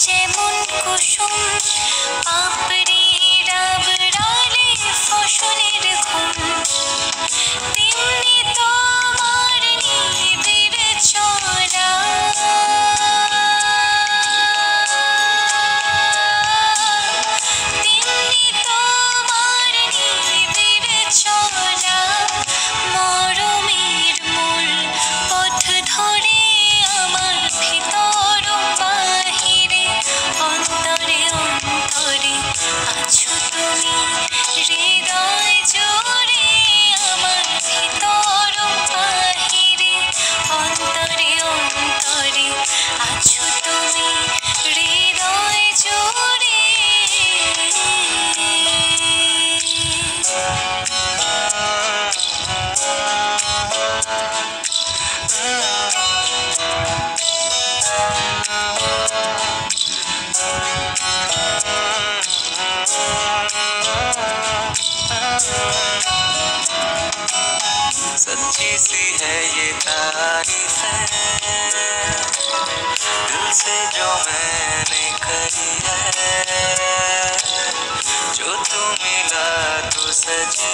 যেমন কুসুম পাপড়ি রাবড়ালে ফসলের ঘুম, তেমনি তোমার নিবিড় চলা। তেমনি তোমার নিবিড় চলা, মরমের মূল পথ ধরে আমার ভিতর বাহিরে, অন্তরে অন্তরে আছো তুমি, হৃদয় জুড়ে আমার ভিতর বাহিরে, অন্তরে অন্তরে আছো তুমি, হৃদয় জুড়ে। सच्ची सी है ये तारीफ है दिल से जो मैंने करी है, जो तू मिला तो सजी